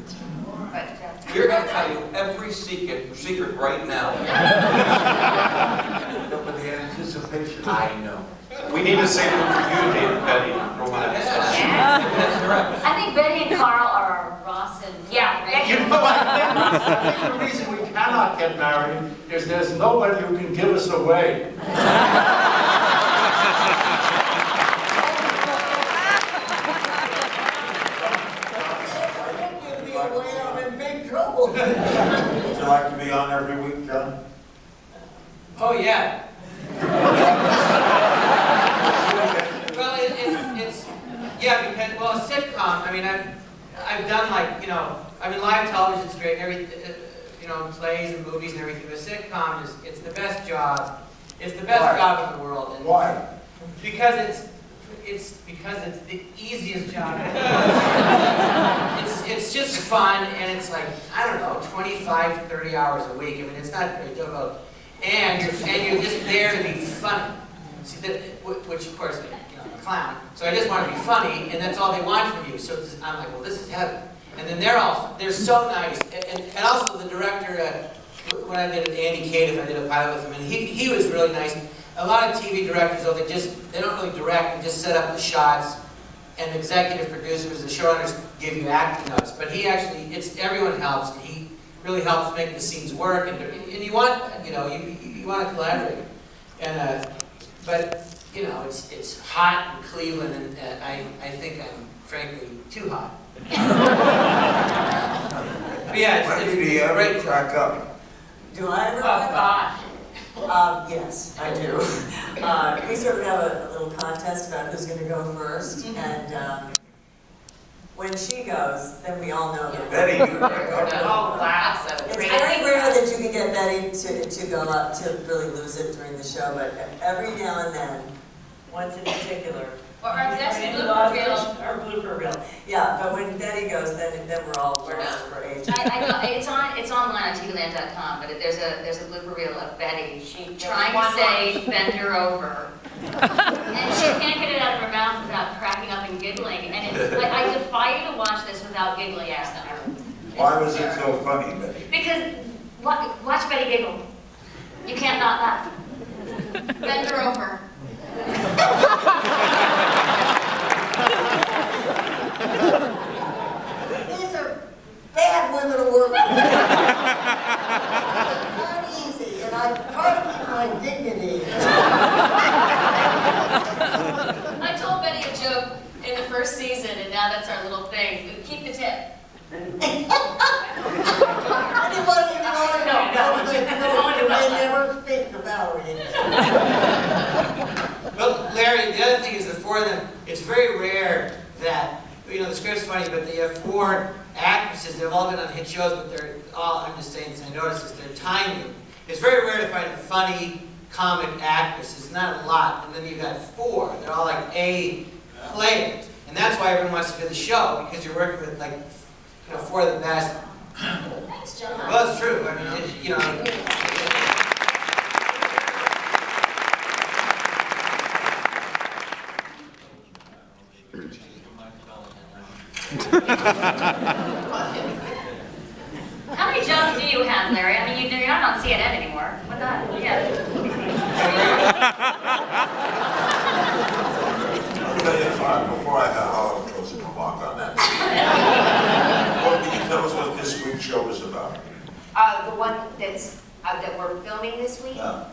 But We're going to tell you every secret right now. With the anticipation. I know. We need to save them for you, David, Betty, Romana. That's correct. I think Betty and Carl are Ross and You know what? I think the reason we cannot get married is there's nobody who can give us away. Would you like to be on every week, John? Oh, yeah. Well, it's yeah, because, well, a sitcom, I mean, I've done, like, you know, I mean, live television's great, you know, plays and movies and everything, but sitcom it's the best job. It's the best job in the world. And Why? because it's the easiest job. It's just fun, and it's like, I don't know, 25, 30 hours a week. I mean, it's not very difficult. And you're just there to be funny. See, which of course, you know, I'm a clown. So I just want to be funny, and that's all they want from you. So I'm like, well, this is heaven. And then they're so nice. And also the director, when I did Andy Cadiff, I did a pilot with him, and he was really nice. A lot of TV directors, though, they don't really direct, they just set up the shots, and executive producers, the showrunners, give you acting notes. But he actually, everyone helps, and he really helps make the scenes work, and you want, you know, you want to collaborate. And but you know, it's hot in Cleveland, and I think I'm frankly too hot. But yeah, When it's did he a ever great crack up? Do I ever? Oh gosh. Yes, I do. We sort of have a little contest about who's going to go first, and when she goes, then we all know that. Betty, you crack up. oh wow, so It's great. very rare that you can get Betty to go up to really lose it during the show, but every now and then, once in particular. Or our best blooper reel. Our blooper reel. Yeah, but when Betty goes, then we're all for age. I know it's online on tvland.com, but there's a blooper reel of Betty trying to say bend her over, and she can't get it out of her mouth without cracking up and giggling. And it's like, I defy you to watch this without giggling at them. Why was it so funny, Betty? Because watch Betty giggle. You can't not laugh. Bend her over. These are bad women to work with. Not easy, and I try to keep my dignity. I told Betty a joke in the first season, and now that's our little thing. Keep the tip. Anybody know? No. They never speak to Valerie. Well, Larry, the other thing is the four of them, it's very rare that, you know, the script's funny, but they have four actresses. They've all been on hit shows, but they're all, I'm just saying this, I noticed this, they're tiny. It's very rare to find a funny comic actress. It's not a lot. And then you've got four. They're all like A players. And that's why everyone wants to do the show, because you're working with, like, you know, four of the best. Thanks, John. Well, it's true. I mean, you know. How many jobs do you have, Larry? I mean, you're not on CNN anymore. What the heck? Yeah. I'll tell you, before I have I'll close the remark on that. What can you tell us what this week's show is about? The one that we're filming this week. Yeah.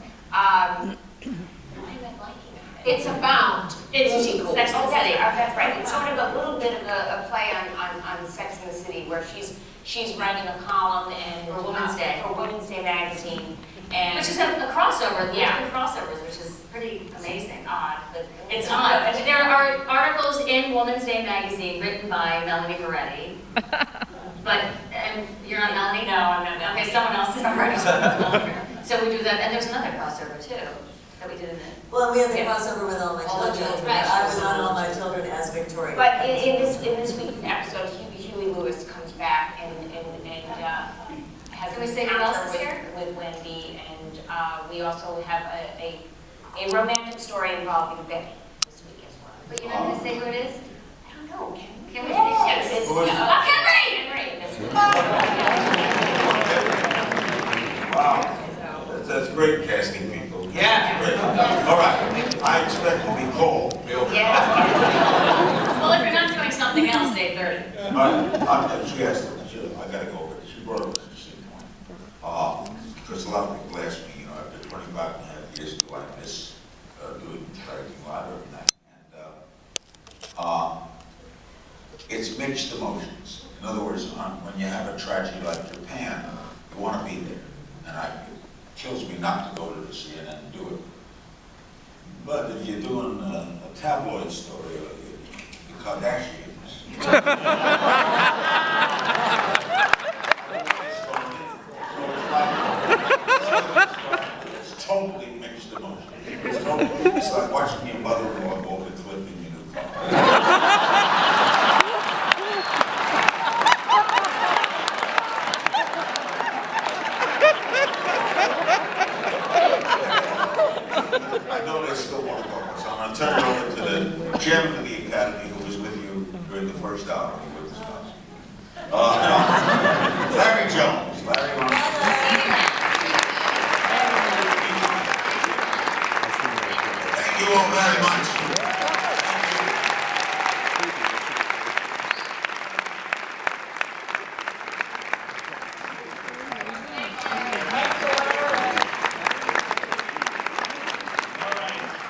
It's about It's Sex and the City. That's right. It's sort of a little bit of a play on Sex and the City, where she's writing a column For Women's Day. for Women's Day magazine, and Which is a crossover. Yeah. Crossovers, which is pretty amazing. odd, but It's odd. There are articles in Woman's Day magazine written by Melanie Moretti. But, and you're not Melanie? No, I'm not Melanie. Okay, someone else is Moretti. So we do that, and there's another crossover too, that we did in the. Well, we had the Yeah. crossover with All My All the Children. Children. I was on All My Children as Victoria. But in this week's episode, Huey Lewis comes back and has Can we an say who else encounter is here? with Wendy, and we also have a romantic story involving Betty this week as well. But you're not going to say who it is? I don't know, can we? Can we? Yes, it's Who is it? Henry! Henry, this week. great casting people. Yeah. Great. All right, I expect to be cold. Yes. Well, if you're not doing something else, day 30. All right, she asked, I gotta go, but she brought up an interesting point. Because a lot of people ask me, after 25 and a half years, do I miss doing striking lottery and that? And it's mixed emotions. In other words, when you have a tragedy like Japan, you want to be there. And it kills me not to go to the CNN and do it. But if you're doing a tabloid story, the Kardashians, it's totally mixed emotions. It's like watching your mother-in-law go over the cliff in your new car. I know they still want to go, so I'm going to turn it over to the chairman of the Academy, who was with you during the first hour. Larry Jones. Larry Jones. Thank you all very much.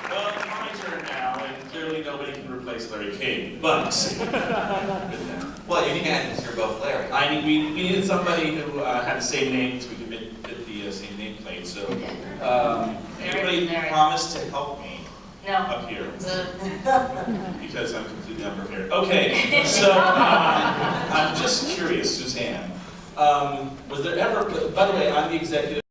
Well, it's my turn now, and clearly nobody can replace Larry King, but... Well, you can, because you're both Larry. we needed somebody who had the same name, so we could fit the same nameplate, so... Everybody promised to help me No. up here, because I'm completely unprepared. Okay, so I'm just curious, Suzanne, was there ever... By the way, I'm the executive